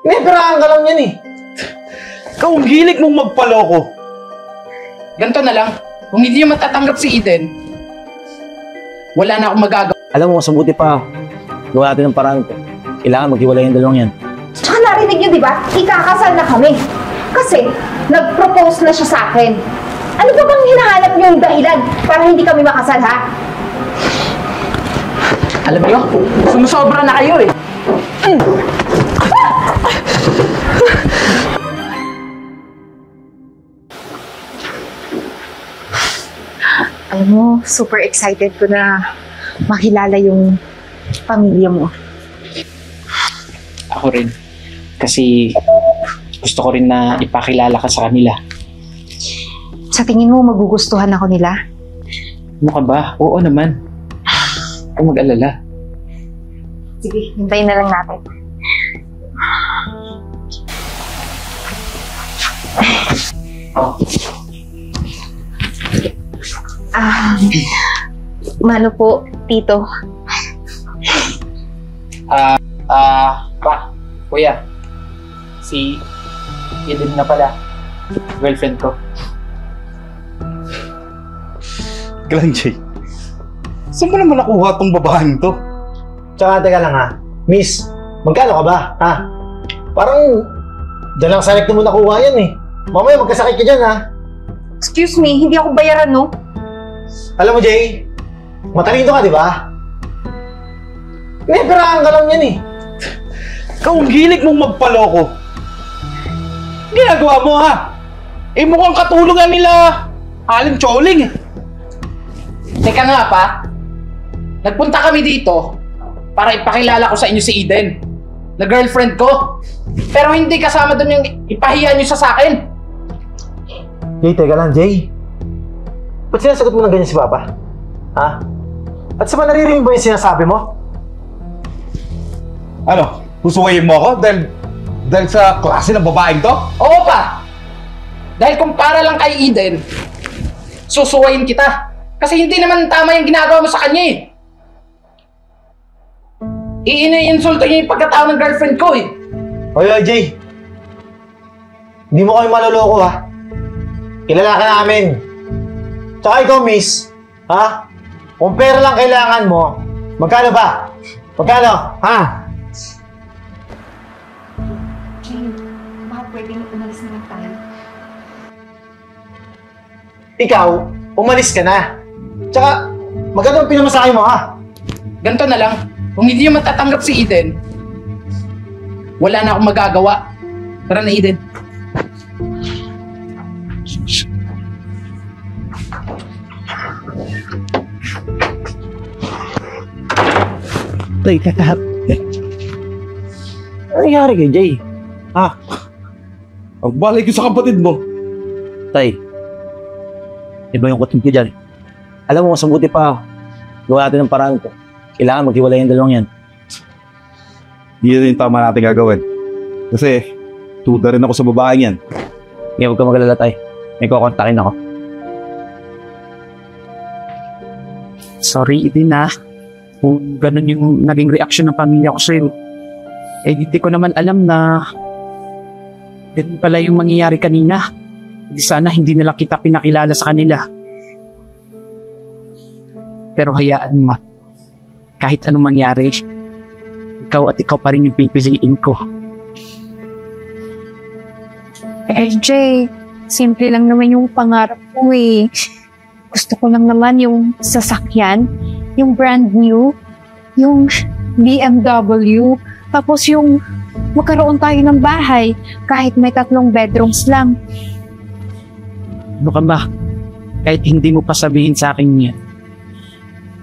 Pinapirahan ka lang yan eh. Ikaw ang hilig mong magpaloko. Ganito na lang, kung hindi nyo matatanggap si Eden, wala na akong magagawa. Alam mo, mas mabuti pa. Gawa natin ng paraan ko. Kailangan maghiwalay yung dalawang yan. Tsaka narinig nyo, di ba? Ikakasal na kami. Kasi, nag-propose na siya sa akin. Ano ba bang hinahanap nyo yung dahilan para hindi kami makasal, ha? Alam nyo, sumusobra na kayo eh. Alam mo, super excited ko na makilala yung pamilya mo. Ako rin. Kasi gusto ko rin na ipakilala ka sa kanila. Sa tingin mo, magugustuhan ako nila? Ano ka ba? Oo naman. Huwag mag-alala. Sige, hintayin na lang natin. Mano po, Tito? Kuya. Si Eden na pala. Girlfriend ko. Galang, Jay. Saan mo naman nakuha tong babaeng to? Tsaka teka lang ha. Miss, magkano ka ba? Ha? Parang dyan lang sa recto mo nakuha yan eh. Mamaya magkasakit ka dyan ha. Excuse me, hindi ako bayaran, no? Alam mo Jay, matalino ka di ba? Pinapirahan ka lang yan eh. Ikaw ang hilig mong magpaloko. Ginagawa mo ha? Eh mukhang katulungan nila Aling Choling eh. Teka nga pa. Nagpunta kami dito para ipakilala ko sa inyo si Eden, na girlfriend ko. Pero hindi kasama doon yung ipahiya nyo sa akin. Jay, teka lang Jay. Ba't sinasagot mo ng ganyan si Papa? Ha? At sa ba naririnig ba yung sinasabi mo? Ano? Susuwayin mo ako dahil sa klase ng babaeng to? Oo pa! Dahil kung para lang kay Eden, susuwayin kita. Kasi hindi naman tama yung ginagawa mo sa kanya eh. Iina-insulto niya yung pagkatao ng girlfriend ko eh. Oy, Jay. Hindi mo kami maloloko ha. Kilala ka namin. Tsaka ikaw, miss. Ha? Kung pera lang kailangan mo, magkano ba? Magkano? Ha? Jay, baka pwedeng umalis na lang tayo. Ikaw, umalis ka na. Tsaka, magkano ang pinamasahe mo ha? Ganito na lang, kung hindi nyo matatanggap si Eden, wala na akong magagawa. Tara na, Eden. Tay, kakahap. Ano nangyari kay Jay? Ha? Ang balay ko sa kapatid mo. Tay, iba yung kutin ko dyan. Alam mo, mas mabuti pa. Gawa natin ng paraan ko. Kailangan maghiwalay yung dalawang yan. Hindi rin tama natin gagawin. Kasi, tuda rin ako sa babaeng yan. Ngayon, huwag ka mag-alala, Tay. May kukontakin ako. Sorry, Eden na. Kung ganun yung naging reaksyon ng pamilya ko sa'yo. Eh, hindi ko naman alam na ganun pala yung mangyayari kanina. Sana hindi nila kita pinakilala sa kanila. Pero hayaan mo. Kahit anong mangyari, ikaw at ikaw pa rin yung pipiliin ko. Jay, simple lang naman yung pangarap ko eh. Gusto ko lang naman yung sasakyan, yung brand new, yung BMW, tapos yung magkaroon tayo ng bahay kahit may 3 bedrooms lang. Ano ka ba? Kahit hindi mo pa sabihin sa akin yan,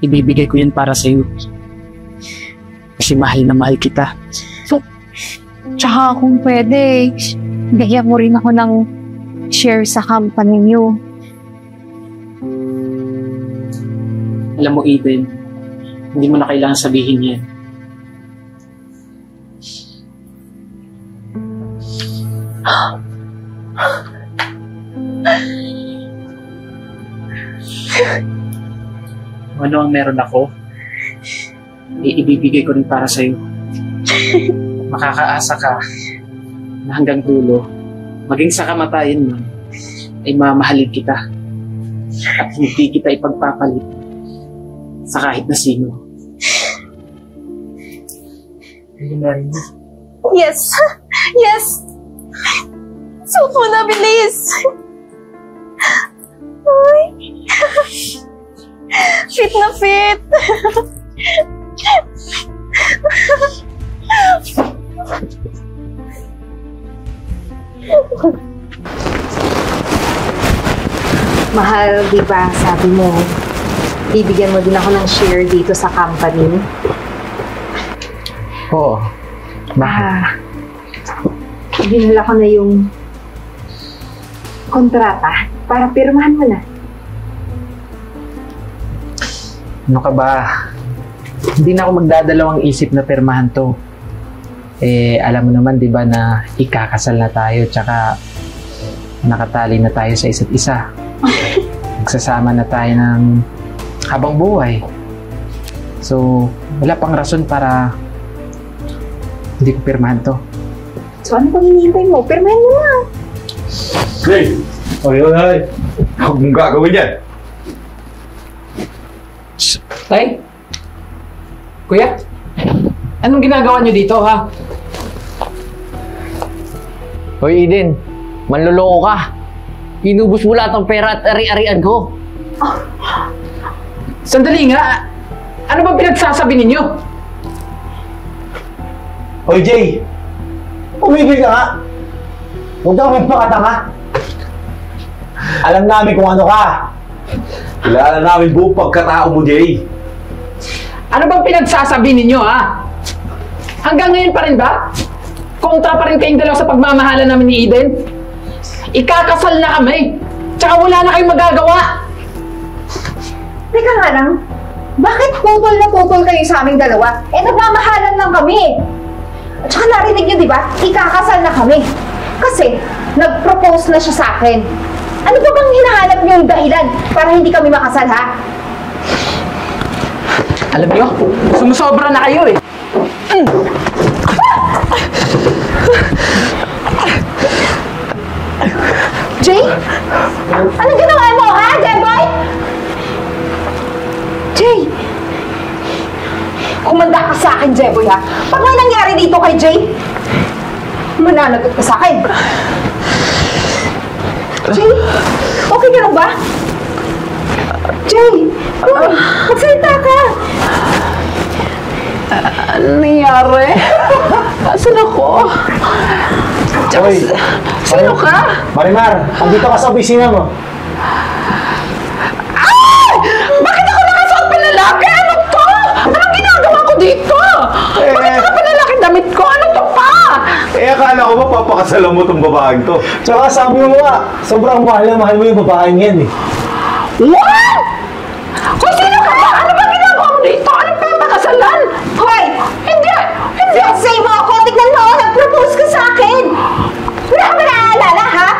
ibibigay ko yan para sa'yo. Kasi mahal na mahal kita. Tsaka kung pwede, bigyan mo rin ako ng share sa company niyo. Alam mo, Eden, hindi mo na kailangan sabihin yan. Ano ang meron ako, ibibigay ko rin para sa'yo. Makakaasa ka na hanggang dulo, maging sa kamatayan man, ay mamahalin kita. At hindi kita ipagpapalit sa kahit na sino. Yes! Yes! Suot mo na, bilis! Ay! Fit na fit! Mahal, di ba, sabi mo, bibigyan mo din ako ng share dito sa company. Oo. Dinala ko na yung kontrata para pirmahan mo na. Ano ka ba? Hindi na ako magdadalawang isip na pirmahan to. Alam mo naman, di ba, na ikakasal na tayo, tsaka nakatali na tayo sa isa't isa. Magsasama na tayo ng habang buhay. So, wala pang rason para hindi ko pirmahan to. So, ano pang hinihintay mo? Pirmahan mo na. Hey! Ay! Huwag mong gagawin yan! Tay? Kuya? Anong ginagawa niyo dito, ha? Hoy Eden, manloloko ka. Inubos mo lahat ng pera at ari-arian ko. Sandali nga! Ano ba pinagsasabi ninyo? Hoy, Jay! Umigil ka nga! Huwag ka magpakatanga! Alam namin kung ano ka! Kilala namin buong pagkatao mo, Jay. Ano bang pinagsasabi ninyo, ha? Hanggang ngayon pa rin ba? Kontra pa rin kayong dalawa sa pagmamahala namin ni Eden? Ikakasal na kami! Tsaka wala na kayong magagawa! Teka nga lang, bakit putol na putol kayo sa aming dalawa? Nagmamahalan lang kami. At saka narinig niyo, di ba? Ikakasal na kami. Kasi, nag-propose na siya sa akin. Ano ba bang hinahanap niyong dahilan para hindi kami makasal, ha? Alam niyo, sumusobra na kayo eh. Jay? Anong ginawa mo, ha, Jayboy? Jay! Kumanda ka sa akin, Jayboy, ha? Pag may nangyari dito kay Jay, mananagot ka sa akin. Jay? Okay ka lang ba? Jay! Magsalita ka! Ano nangyari? Asan ako? Hoy! Sino ka? Marimar, andito ka sa opisina mo. Ay! Bakit ako nakasuot pa lalaki? Ano to? Anong ginagawa ko dito? Bakit nakapalalaki damit ko? Ano to pa? Akala ko ba papakasalan mo tong babaeng to? Tsaka sabi mo nga, sobrang mahal na mahal mo yung babaeng yan eh. What? Kung sino ka ba? Ano ba ginagawa mo dito? Anong papakasalan? Hoy! Hindi! Hindi! Say mo ako! Tignan mo! Nag-propose ka sa akin! Wala ka ba naaalala, ha?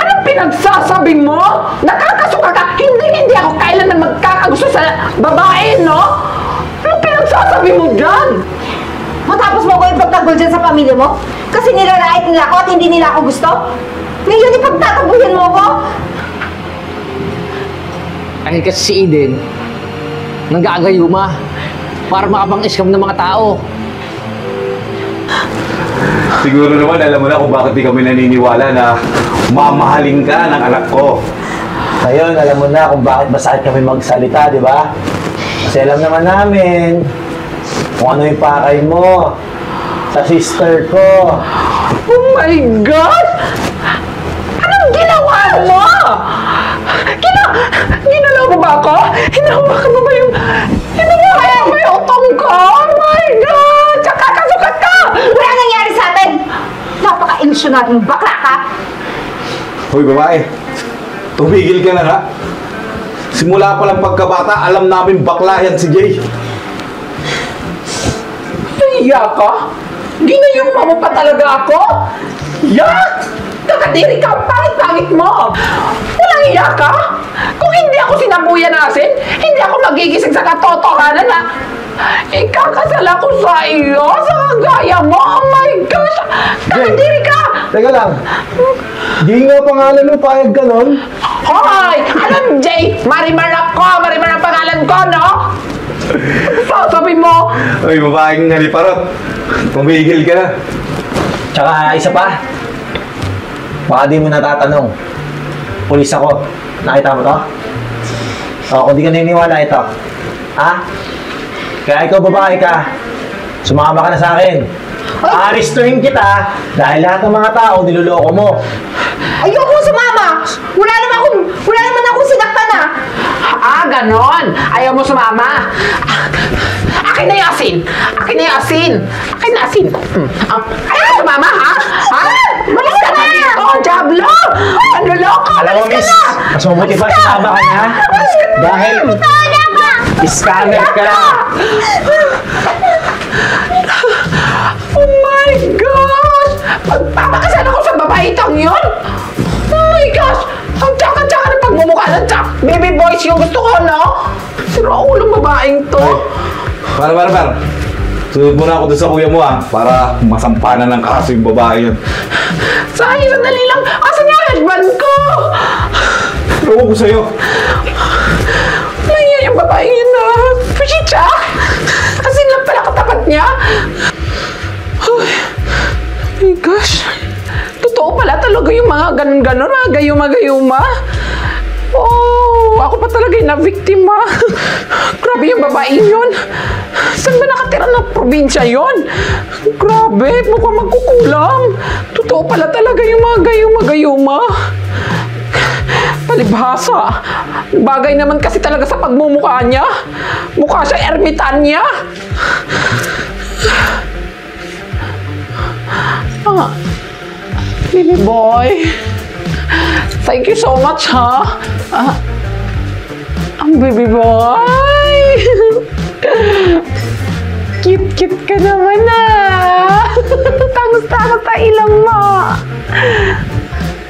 Anong pinagsasabi mo? Nakakasuka ka! Hindi ako kailan na magkakagusto sa babae, no? Anong pinagsasabi mo dyan? Matapos mo ko ipagtanggol dyan sa pamilya mo? Kasi nilalait nila ako at hindi nila ako gusto? Ngayon ipagtatabuhin mo ko? Ay kasi si Eden, nanggagayuma para makapang-scam ng mga tao. Siguro naman alam mo na kung bakit di kami naniniwala na mamahalin ka ng anak ko. Ngayon, alam mo na kung bakit masakit kami magsalita, di ba? Kasi alam naman namin kung ano yung pakay mo sa sister ko. Oh my God! Anong ginawa mo? Ginalaw mo ba ako? Hinawakan mo ba yung utong ko? Oh my God! Tsaka kasukat ka! Wala nangyari sa atin! Napaka-ilusyonating bakla ka! Hoy babae, tumigil ka na nga. Simula pa lang pagkabata, alam namin bakla yan si Jay. Iya ka? Ginayuma mo pa talaga ako? Yak! Kakadiri ka, pangit-pangit mo! Walang iya ka? Kung hindi ako sinabuyan nasin, hindi ako magigising sa katotohanan na ikakasal ako sa iyo sa kagaya mo. Oh my gosh! Kakadiri ka! Teka lang. Di nga pangalan mo payag ka nun? Hoy! Alam, Jay! Marimar ako! Marimar ang pangalan ko, no? Sasabi mo! Uy, babaeng naliparot. Tumigil ka na. Tsaka isa pa. Baka di mo natatanong. Pulis ako. Nakita mo to? O, kung di ka naniniwala ito. Ha? Kaya ikaw babae ka, sumama ka na sa akin. Aaristuhin kita dahil lahat ng mga tao niloloko mo. Ayoko sumama! Wala naman akong sinaktan ah! Ah, ganon! Ayaw mo sumama? Akin na yung asin! Akin na yung asin! Akin na asin! Ayaw mo sumama, ha? Ha? Malis ka na dito, Diablo! Ano loko? Alam mo, Malis miss, ka na! mas mabuti pa sumama ka na. Dahil scammer ka na. Oh my gosh! Magpapakasal ako sa babaitang yun? Oh my gosh! Ang tsaka-tsaka na pagmumukha ng baby boys yung gusto ko, no? Sira ulong babaeng to. Par. Sunod muna ako doon sa kuya mo para masampanan ng kaso yung babae yun. Sayang, sandali lang. Asan yung husband ko? Ewan ko sa'yo. Nangyay yung babae yun na. Pichicha! Kasi lang pala katapat niya. Oh my gosh. Totoo pala talaga yung mga ganun-ganun, mga gayuma-gayuma. Oh, ako pa talaga yung na-biktima. Grabe yung babae yun. Saan ba nakatira ng probinsya yun? Grabe, mukhang magkukulang. Totoo pala talaga yung mga gayuma-gayuma. Palibhasa. Bagay naman kasi talaga sa pagmumukha niya. Mukha siya ermitanya. Baby boy. Thank you so much, ha? Ang baby boy. Cute-cute ka naman, Kamusta ka sa ilong mo?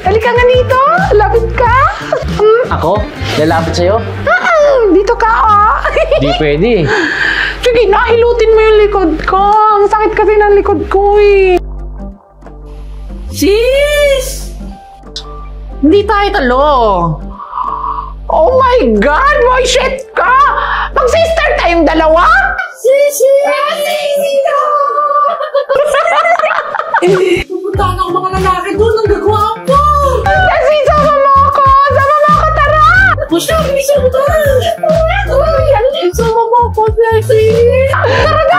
Dali ka nga dito. Lapit ka. Ako? Lalapit sa'yo? Dito ka, Di pwede. Sige, nahilutin mo yung likod ko. Ang sakit kasi ng likod ko, Sis! Hindi tayo talo. Oh my God! Boy, shit ka! Mag-sister tayong dalawa? Sisi! Pupuntahan ako mga lalaki doon, ang gagwapo! Kasi sama mo ako! Sama mo ako, tara! Masyari, siya mo tara! Sama mo ako, Ceci! Tara